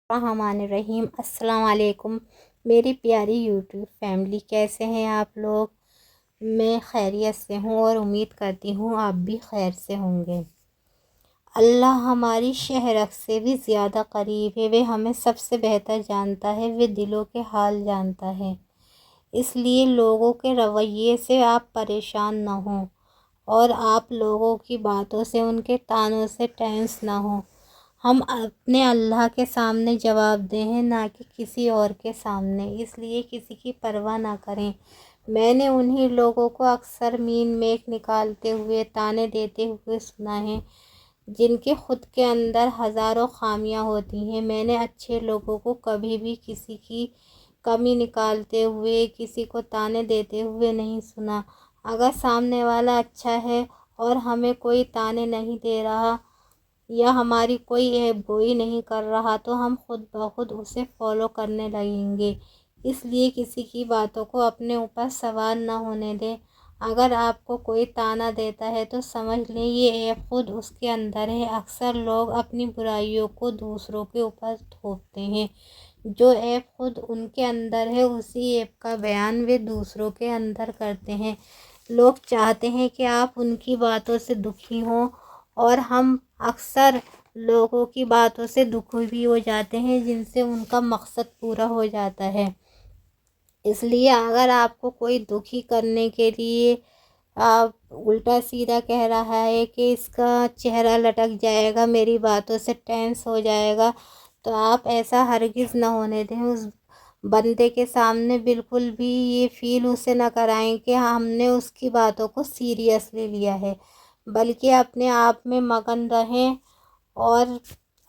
الرحمن الرحیم۔ السلام علیکم میری پیاری یوٹیوب فیملی، کیسے ہیں آپ لوگ؟ میں خیریت سے ہوں اور امید کرتی ہوں آپ بھی خیر سے ہوں گے۔ اللہ ہماری شہرک سے بھی زیادہ قریب ہے، وہ ہمیں سب سے بہتر جانتا ہے، وہ دلوں کے حال جانتا ہے۔ اس لیے لوگوں کے رویے سے آپ پریشان نہ ہوں اور آپ لوگوں کی باتوں سے، ان کے طعنوں سے ٹینس نہ ہوں۔ ہم اپنے اللہ کے سامنے جواب دہ ہیں، نہ کہ کسی اور کے سامنے، اس لیے کسی کی پرواہ نہ کریں۔ میں نے انہی لوگوں کو اکثر مین میک نکالتے ہوئے، طعنے دیتے ہوئے سنا ہے جن کے خود کے اندر ہزاروں خامیاں ہوتی ہیں۔ میں نے اچھے لوگوں کو کبھی بھی کسی کی کمی نکالتے ہوئے، کسی کو طعنے دیتے ہوئے نہیں سنا۔ اگر سامنے والا اچھا ہے اور ہمیں کوئی طعنے نہیں دے رہا یا ہماری کوئی عیب گوئی نہیں کر رہا تو ہم خود بخود اسے فالو کرنے لگیں گے۔ اس لیے کسی کی باتوں کو اپنے اوپر سوار نہ ہونے دیں۔ اگر آپ کو کوئی طعنہ دیتا ہے تو سمجھ لیں یہ عیب خود اس کے اندر ہے۔ اکثر لوگ اپنی برائیوں کو دوسروں کے اوپر تھوپتے ہیں، جو عیب خود ان کے اندر ہے اسی عیب کا بیان وہ دوسروں کے اندر کرتے ہیں۔ لوگ چاہتے ہیں کہ آپ ان کی باتوں سے دکھی ہوں، اور ہم اکثر لوگوں کی باتوں سے دکھی بھی ہو جاتے ہیں جن سے ان کا مقصد پورا ہو جاتا ہے۔ اس لیے اگر آپ کو کوئی دکھی کرنے کے لیے الٹا سیدھا کہہ رہا ہے کہ اس کا چہرہ لٹک جائے گا، میری باتوں سے ٹینس ہو جائے گا، تو آپ ایسا ہرگز نہ ہونے دیں۔ اس بندے کے سامنے بالکل بھی یہ فیل اسے نہ کرائیں کہ ہم نے اس کی باتوں کو سیریسلی لیا ہے، بلکہ اپنے آپ میں مگن رہیں اور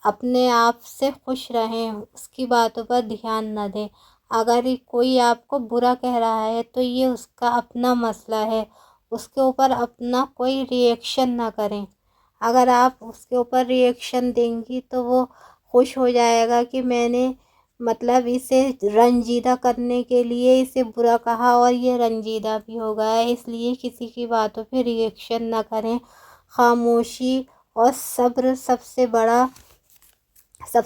اپنے آپ سے خوش رہیں، اس کی باتوں پر دھیان نہ دیں۔ اگر کوئی آپ کو برا کہہ رہا ہے تو یہ اس کا اپنا مسئلہ ہے، اس کے اوپر اپنا کوئی ری ایکشن نہ کریں۔ اگر آپ اس کے اوپر ری ایکشن دیں گی تو وہ خوش ہو جائے گا کہ میں نے اسے رنجیدہ کرنے کے لیے اسے برا کہا اور یہ رنجیدہ بھی ہو گیا۔ اس لیے کسی کی باتوں پہ ری ایکشن نہ کریں۔ خاموشی اور صبر سب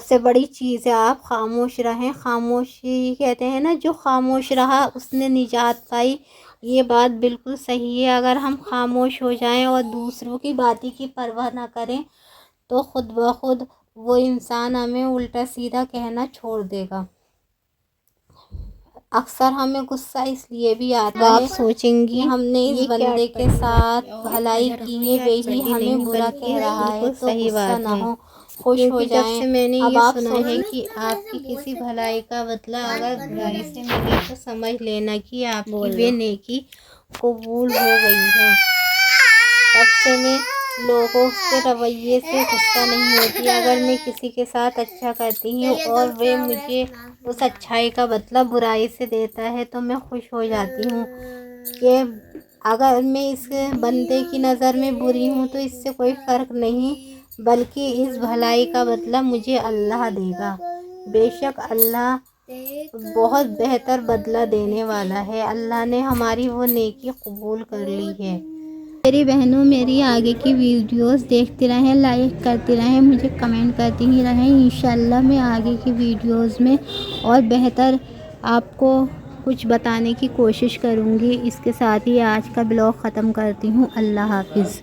سے بڑی چیز ہے۔ آپ خاموش رہیں۔ خاموشی کہتے ہیں نا، جو خاموش رہا اس نے نجات پائی۔ یہ بات بالکل صحیح ہے۔ اگر ہم خاموش ہو جائیں اور دوسروں کی باتیں کی پرواہ نہ کریں تو خود بخود وہ انسان ہمیں الٹا سیدھا کہنا چھوڑ دے گا۔ اکثر ہمیں غصہ اس لیے بھی آتا ہے، آپ سوچیں گی ہم نے اس بندے کے ساتھ بھلائی کی ہے، وہی ہمیں برا کہہ رہا ہے، تو غصہ نہ ہو، خوش ہو جائیں۔ اب آپ سوچیں کہ آپ کی کسی بھلائی کا بدلہ اگر برائی سے ملے تو سمجھ لینا کہ آپ کی وہ نیکی قبول ہو گئی ہے۔ تب سے میں لوگوں کے رویے سے غصہ نہیں ہوتی۔ اگر میں کسی کے ساتھ اچھا کرتی ہوں اور وہ مجھے اس اچھائی کا بدلہ برائی سے دیتا ہے تو میں خوش ہو جاتی ہوں کہ اگر میں اس بندے کی نظر میں بری ہوں تو اس سے کوئی فرق نہیں، بلکہ اس بھلائی کا بدلہ مجھے اللہ دے گا۔ بے شک اللہ بہت بہتر بدلہ دینے والا ہے۔ اللہ نے ہماری وہ نیکی قبول کر لی ہے۔ میری بہنوں، میری آگے کی ویڈیوز دیکھتی رہیں، لائک کرتی رہیں، مجھے کمنٹ کرتی ہی رہیں۔ انشاءاللہ میں آگے کی ویڈیوز میں اور بہتر آپ کو کچھ بتانے کی کوشش کروں گی۔ اس کے ساتھ ہی آج کا بلاگ ختم کرتی ہوں۔ اللہ حافظ۔